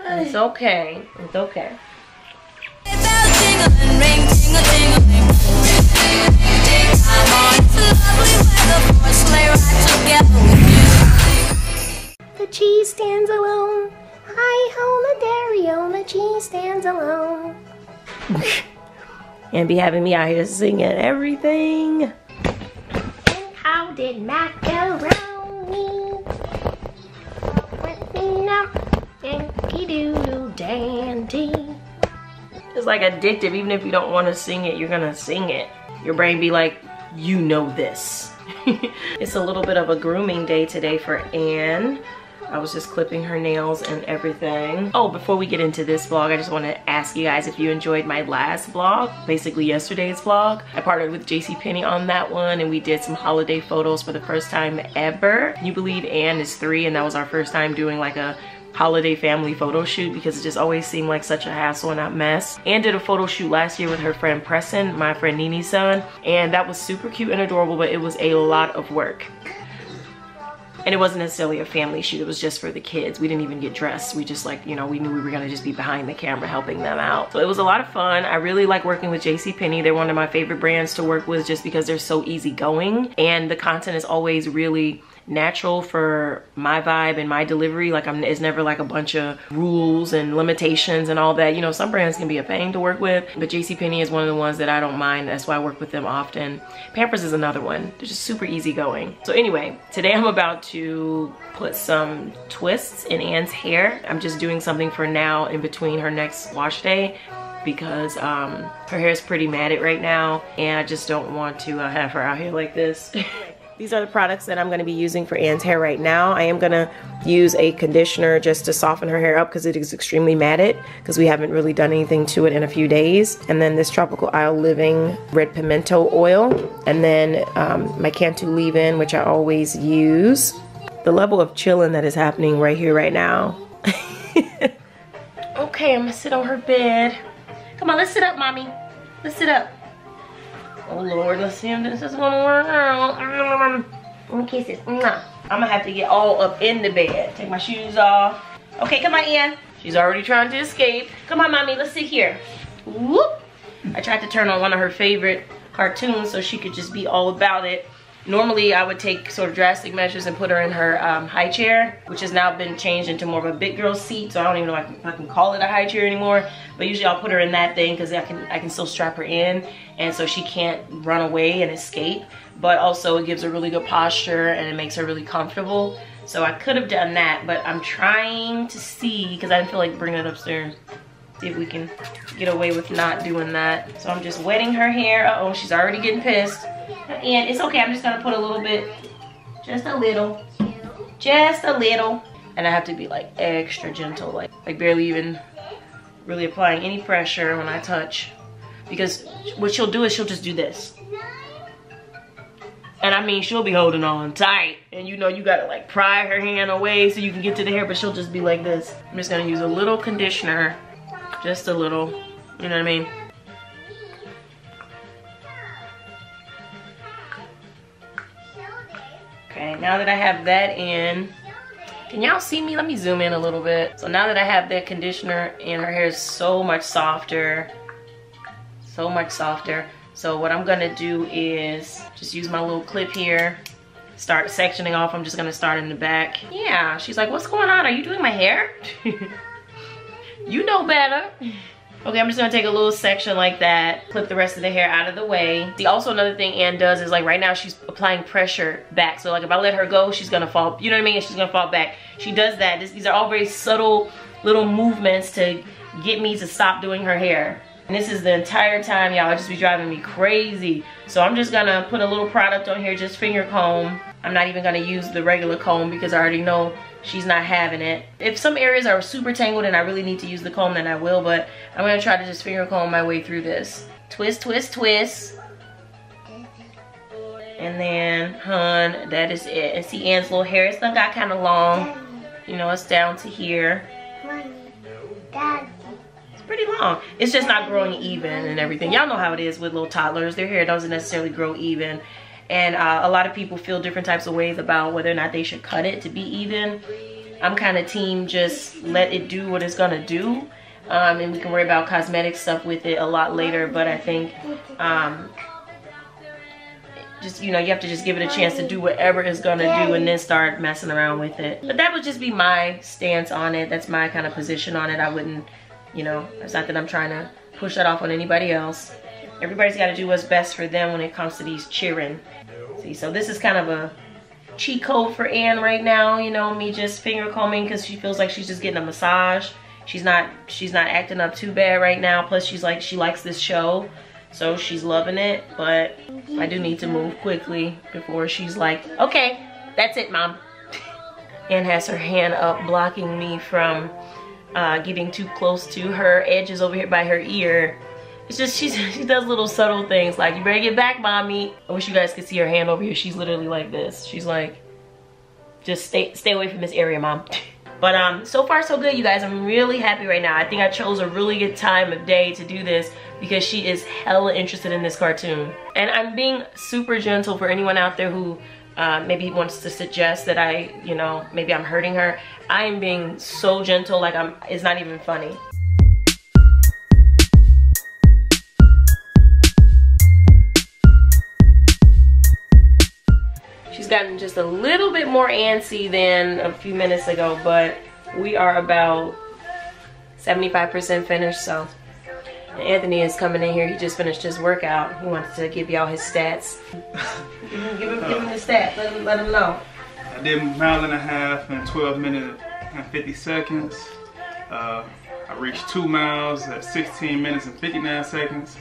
It's okay. It's okay. The cheese stands alone. Hi-ho, the cheese stands alone. And be having me out here singing everything. And how did macaroni Yankee-doodle dandy? It's like addictive. Even if you don't want to sing it, you're gonna sing it. Your brain be like, you know this. It's a little bit of a grooming day today for Anne. I was just clipping her nails and everything. Oh, before we get into this vlog, I just want to ask you guys if you enjoyed my last vlog, basically yesterday's vlog. I partnered with JCPenney on that one and we did some holiday photos for the first time ever. Can you believe Anne is 3 and that was our first time doing like a holiday family photo shoot because it just always seemed like such a hassle and a mess. Anne did a photo shoot last year with her friend Preston, my friend Nini's son, and that was super cute and adorable, but it was a lot of work. And it wasn't necessarily a family shoot, it was just for the kids. We didn't even get dressed. We just like, you know, we knew we were gonna just be behind the camera helping them out. So it was a lot of fun. I really like working with JCPenney. They're one of my favorite brands to work with just because they're so easygoing. And the content is always really natural for my vibe and my delivery. Like it's never like a bunch of rules and limitations and all that. You know, some brands can be a pain to work with, but JCPenney is one of the ones that I don't mind. That's why I work with them often. Pampers is another one. They're just super easygoing. So anyway, today I'm about to put some twists in Anne's hair. I'm just doing something for now in between her next wash day because her hair is pretty matted right now and I just don't want to have her out here like this. These are the products that I'm going to be using for Anne's hair right now. I am going to use a conditioner just to soften her hair up because it is extremely matted because we haven't really done anything to it in a few days. And then this Tropical Isle Living Red Pimento Oil. And then my Cantu leave-in, which I always use. The level of chilling that is happening right here, right now. Okay, I'm going to sit on her bed. Come on, let's sit up, mommy. Let's sit up. Oh Lord, let's see if this is gonna work out. Kisses. I'm gonna have to get all up in the bed. Take my shoes off. Okay, come on, Ann. She's already trying to escape. Come on, mommy, let's sit here. Whoop. I tried to turn on one of her favorite cartoons so she could just be all about it. Normally, I would take sort of drastic measures and put her in her high chair, which has now been changed into more of a big girl seat, so I don't even know if I can call it a high chair anymore. But usually I'll put her in that thing because I can still strap her in, and so she can't run away and escape. But also it gives her really good posture and it makes her really comfortable. So I could have done that, but I'm trying to see, because I didn't feel like bringing it upstairs. See if we can get away with not doing that. So I'm just wetting her hair. Uh-oh, she's already getting pissed. And it's okay, I'm just gonna put a little bit, just a little, and I have to be like extra gentle, like barely even really applying any pressure when I touch, because what she'll do is she'll just do this, and I mean she'll be holding on tight, and you know you gotta like pry her hand away so you can get to the hair, but she'll just be like this. I'm just gonna use a little conditioner, just a little, you know what I mean? Okay, now that I have that in, can y'all see me? Let me zoom in a little bit. So now that I have that conditioner in, her hair is so much softer. So much softer. So what I'm gonna do is just use my little clip here, start sectioning off. I'm just gonna start in the back. Yeah, she's like, what's going on? Are you doing my hair? You know better. Okay, I'm just gonna take a little section like that, clip the rest of the hair out of the way. See, also another thing Anne does is like right now she's applying pressure back. So like if I let her go, she's gonna fall, you know what I mean? She's gonna fall back. She does that. These are all very subtle little movements to get me to stop doing her hair. And this is the entire time, y'all, just be driving me crazy. So I'm just gonna put a little product on here, just finger comb. I'm not even gonna use the regular comb because I already know she's not having it. If some areas are super tangled and I really need to use the comb, then I will, but I'm gonna try to just finger comb my way through this. Twist, twist, twist. And then, hun, that is it. And see Anne's little hair, it's done got kind of long. You know, it's down to here. It's pretty long. It's just not growing even and everything. Y'all know how it is with little toddlers. Their hair doesn't necessarily grow even. And a lot of people feel different types of ways about whether or not they should cut it to be even. I'm kind of team just let it do what it's gonna do. And we can worry about cosmetic stuff with it a lot later, but I think just, you know, you have to just give it a chance to do whatever it's gonna do and then start messing around with it. But that would just be my stance on it. That's my kind of position on it. I wouldn't, you know, it's not that I'm trying to push that off on anybody else. Everybody's got to do what's best for them when it comes to these cheering. See, so this is kind of a cheat code for Ann right now, you know, me just finger combing because she feels like she's just getting a massage. She's not acting up too bad right now. Plus she's like, she likes this show, so she's loving it. But I do need to move quickly before she's like, okay, that's it, Mom. Ann has her hand up blocking me from getting too close to her. Edge is over here by her ear. It's just, she does little subtle things like, you better get back, Mommy. I wish you guys could see her hand over here. She's literally like this. She's like, just stay away from this area, Mom. But so far so good, you guys. I'm really happy right now. I think I chose a really good time of day to do this because she is hella interested in this cartoon. And I'm being super gentle for anyone out there who maybe wants to suggest that I, you know, maybe I'm hurting her. I am being so gentle, like it's not even funny. She's gotten just a little bit more antsy than a few minutes ago, but we are about 75% finished, so. And Anthony is coming in here. He just finished his workout. He wants to give y'all his stats. give him the stats. Let him know. I did a mile and a half in 12 minutes and 50 seconds. I reached 2 miles at 16 minutes and 59 seconds.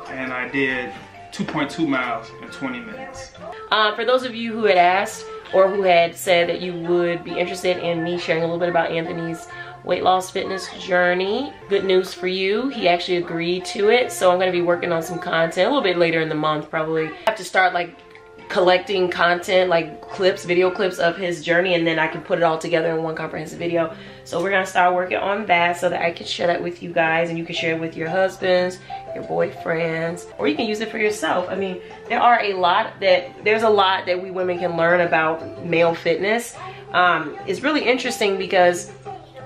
And I did 2.2 miles in 20 minutes. For those of you who had asked or who had said that you would be interested in me sharing a little bit about Anthony's weight loss fitness journey, good news for you. He actually agreed to it. So I'm going to be working on some content a little bit later in the month probably. I have to start like collecting content, like clips, video clips of his journey, and then I can put it all together in one comprehensive video. So we're gonna start working on that so that I can share that with you guys, and you can share it with your husbands, your boyfriends, or you can use it for yourself. I mean, there's a lot that we women can learn about male fitness. It's really interesting because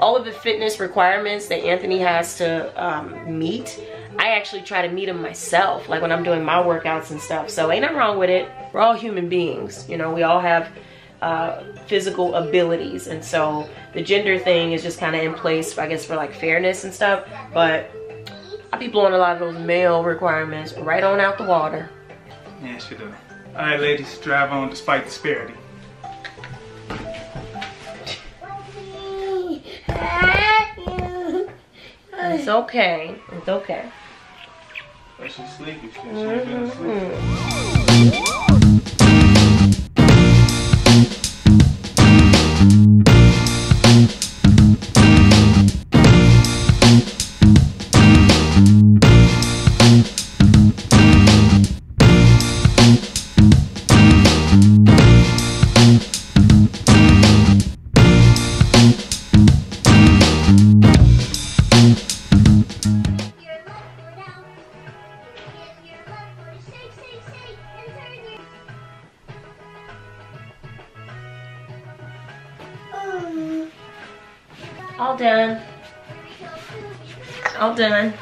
all of the fitness requirements that Anthony has to meet, I actually try to meet them myself, like when I'm doing my workouts and stuff. So ain't nothing wrong with it. We're all human beings, you know, we all have physical abilities. And so the gender thing is just kind of in place, I guess, for like fairness and stuff. But I be blowing a lot of those male requirements right on out the water. Yeah, she do. All right, ladies, drive on despite disparity. It's okay. It's okay. Oh, she's sleepy. She's sleepy. All done. All done.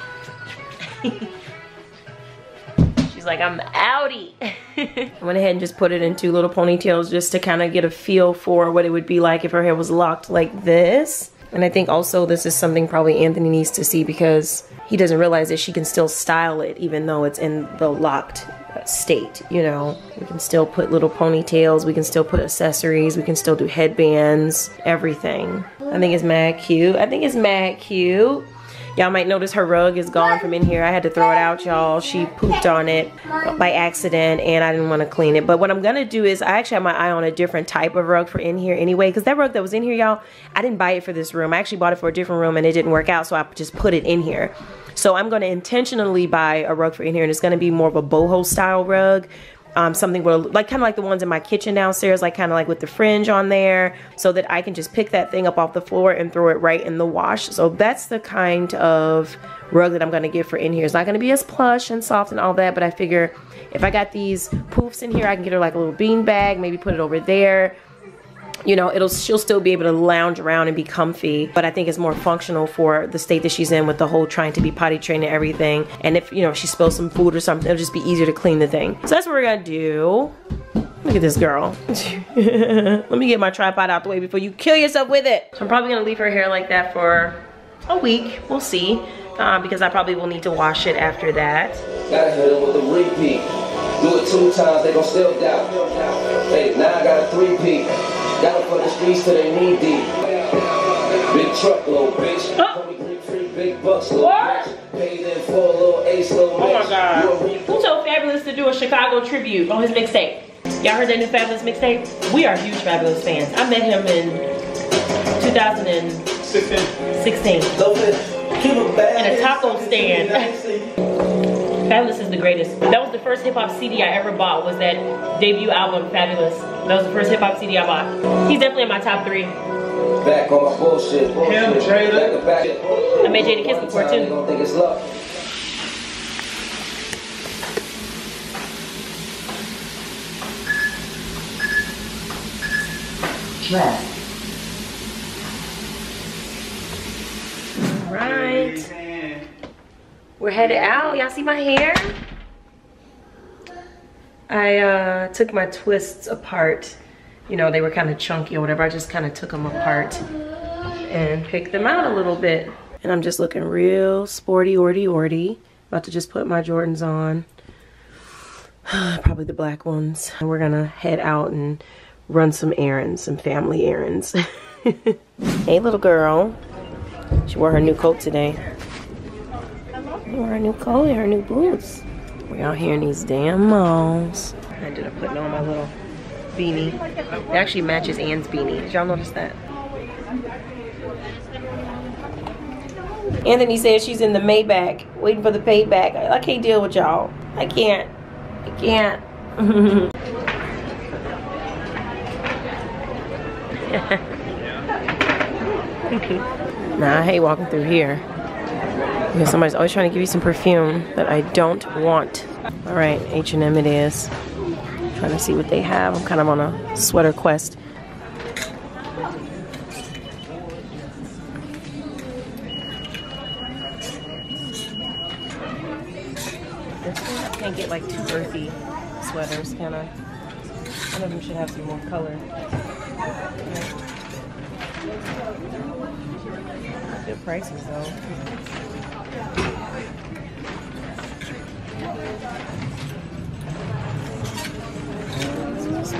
She's like, I'm outie. I went ahead and just put it in 2 little ponytails just to kind of get a feel for what it would be like if her hair was locked like this. And I think also this is something probably Anthony needs to see because he doesn't realize that she can still style it even though it's in the locked state, you know. We can still put little ponytails, we can still put accessories, we can still do headbands, everything. I think it's mad cute. I think it's mad cute. Y'all might notice her rug is gone from in here. I had to throw it out, y'all. She pooped on it by accident and I didn't want to clean it. But what I'm gonna do is I actually have my eye on a different type of rug for in here anyway, because that rug that was in here, y'all, I didn't buy it for this room. I actually bought it for a different room and it didn't work out, so I just put it in here. So I'm gonna intentionally buy a rug for in here, and it's gonna be more of a boho style rug. Something where, like, kind of like the ones in my kitchen downstairs, like kind of like with the fringe on there, so that I can just pick that thing up off the floor and throw it right in the wash. So that's the kind of rug that I'm gonna get for in here. It's not gonna be as plush and soft and all that, but I figure if I got these poofs in here, I can get her like a little bean bag, maybe put it over there. you know, she'll still be able to lounge around and be comfy, but I think it's more functional for the state that she's in with the whole trying to be potty trained and everything. And if, you know, she spills some food or something, it'll just be easier to clean the thing. So that's what we're gonna do. Look at this girl. Let me get my tripod out the way before you kill yourself with it. So I'm probably gonna leave her hair like that for a week. We'll see, because I probably will need to wash it after that. Gotta hit them with a repeat. Do it 2 times, they gon' still doubt. Hey, now I got a 3-peat. Got them for the streets till they knee deep. Big truckload, bitch. Free big bucks, little bitch. Paid in for a little ace, little bitch. Oh my God. Who told Fabulous to do a Chicago tribute on his mixtape? Y'all heard that new Fabulous mixtape? We are huge Fabulous fans. I met him in 2016. In a taco stand. Fabulous is the greatest. That was the first hip hop CD I ever bought, was that debut album, Fabulous. That was the first hip hop CD I bought. He's definitely in my top 3. Back on my bullshit. Him, Jada. I made Jada kiss before too. Don't think it's luck. Right. We're headed out. Y'all see my hair? I took my twists apart. You know, they were kind of chunky or whatever. I just kind of took them apart and picked them out a little bit. And I'm just looking real sporty, orty. About to just put my Jordans on. Probably the black ones. And we're gonna head out and run some errands, some family errands. Hey, little girl. She wore her new coat today. Wore her new coat and her new boots. We're out here in these damn malls. I ended up putting on my little beanie. It actually matches Anne's beanie. Did y'all notice that? Anthony says she's in the Maybach, waiting for the payback. I can't deal with y'all. I can't. Nah, I hate walking through here. Because somebody's always trying to give you some perfume that I don't want. Alright, H&M it is. Trying to see what they have. I'm kind of on a sweater quest. I can't get like too earthy sweaters, can I? One of them should have some more color. Good prices though. Okay, let's go.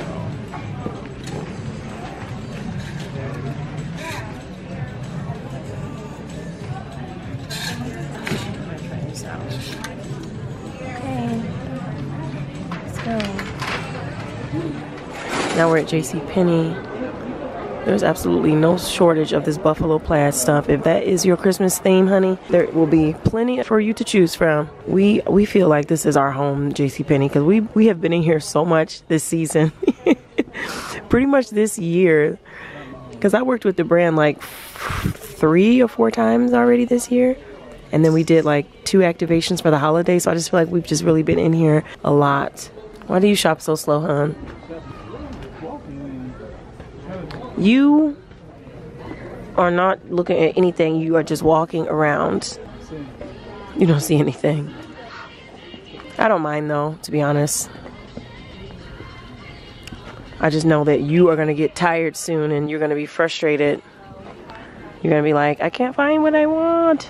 Now we're at JCPenney. There's absolutely no shortage of this buffalo plaid stuff. If that is your Christmas theme, honey, there will be plenty for you to choose from. We feel like this is our home, JCPenney, because we have been in here so much this season. Pretty much this year. Because I worked with the brand like 3 or 4 times already this year. And then we did like 2 activations for the holidays. So I just feel like we've just really been in here a lot. Why do you shop so slow, hon? You are not looking at anything. You are just walking around. You don't see anything. I don't mind though, to be honest. I just know that you are going to get tired soon and you're going to be frustrated. You're going to be like, I can't find what I want.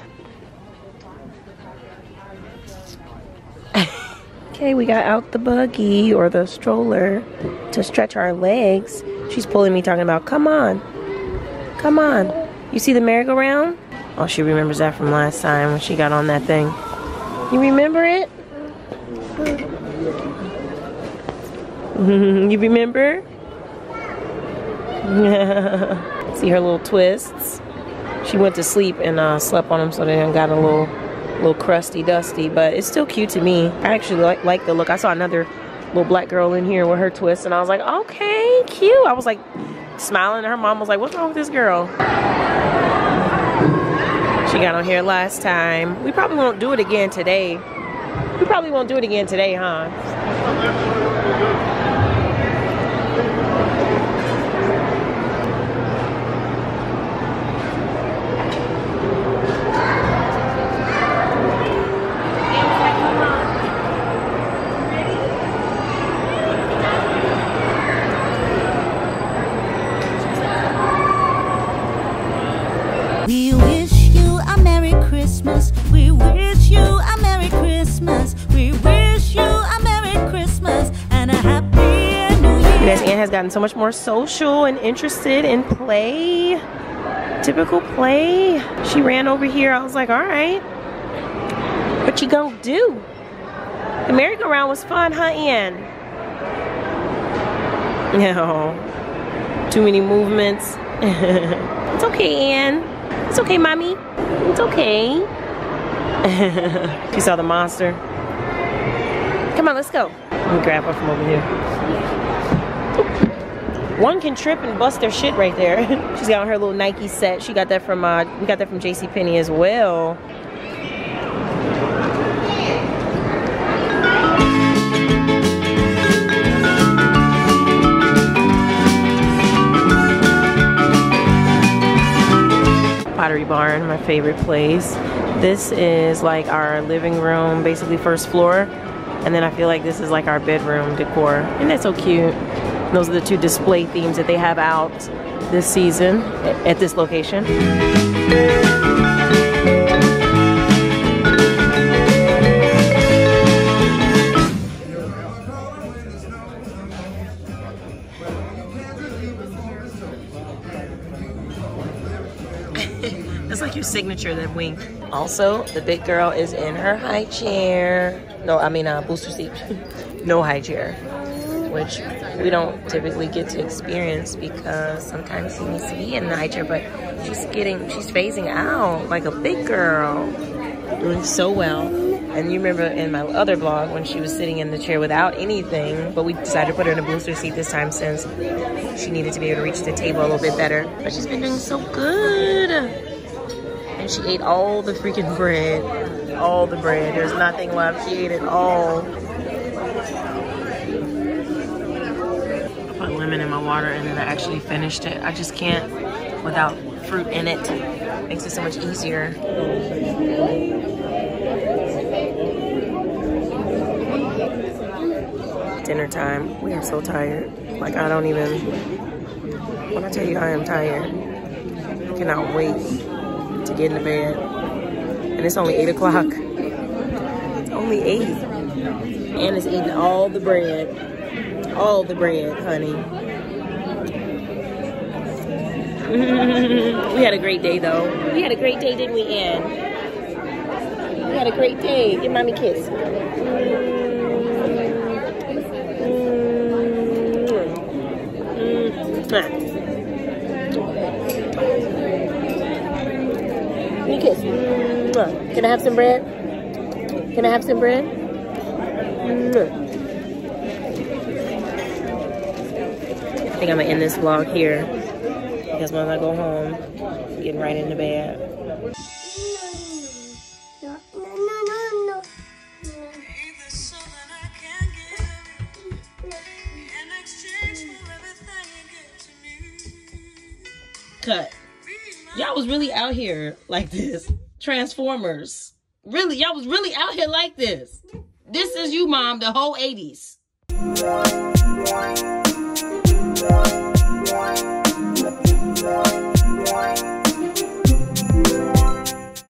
Okay, we got out the buggy or the stroller to stretch our legs. She's pulling me talking about, come on. Come on. You see the merry-go-round? Oh, she remembers that from last time when she got on that thing. You remember it? You remember? See her little twists? She went to sleep and slept on them, so they got a little crusty dusty, but it's still cute to me. I actually like the look. I saw another little black girl in here with her twist and I was like, okay, cute. I was like smiling and her mom was like, what's wrong with this girl? She got on here last time. We probably won't do it again today. We probably won't do it again today, huh? We wish you a Merry Christmas. We wish you a Merry Christmas. We wish you a Merry Christmas and a Happy New Year. Miss Ann has gotten so much more social and interested in play. Typical play. She ran over here. I was like, all right. What you gonna do? The merry-go-round was fun, huh, Ann? No. Too many movements. It's okay, Ann. It's okay, mommy. It's okay. She saw the monster. Come on, let's go. Let me grab her from over here. One can trip and bust their shit right there. She's got on her little Nike set. She got that from we got that from JCPenney as well. Pottery Barn, my favorite place. This is like our living room, basically first floor, and then I feel like this is like our bedroom decor, and that's so cute. Those are the two display themes that they have out this season at this location. That's like your signature, that wink. Also, the big girl is in her high chair. No, I mean booster seat. No high chair, which we don't typically get to experience because sometimes she needs to be in the high chair, but she's phasing out like a big girl. Doing so well. And you remember in my other vlog when she was sitting in the chair without anything, but we decided to put her in a booster seat this time since she needed to be able to reach the table a little bit better. But she's been doing so good. And she ate all the freaking bread. All the bread. There's nothing left. She ate it all. I put lemon in my water and then I actually finished it. I just can't without fruit in it. Makes it so much easier. Dinner time. We are so tired. Like, I don't even... When I tell you I am tired, I cannot wait to get into bed. And it's only 8 o'clock. It's only 8. And it's eating all the bread. All the bread, honey. We had a great day, though. We had a great day, didn't we, Ann? We had a great day. Give mommy a kiss. Give me a kiss. Can I have some bread? Can I have some bread? I think I'm gonna end this vlog here because when I go home, I'm getting right into bed. Cut. Y'all was really out here like this. Transformers. Really, y'all was really out here like this. This is you, Mom, the whole 80s.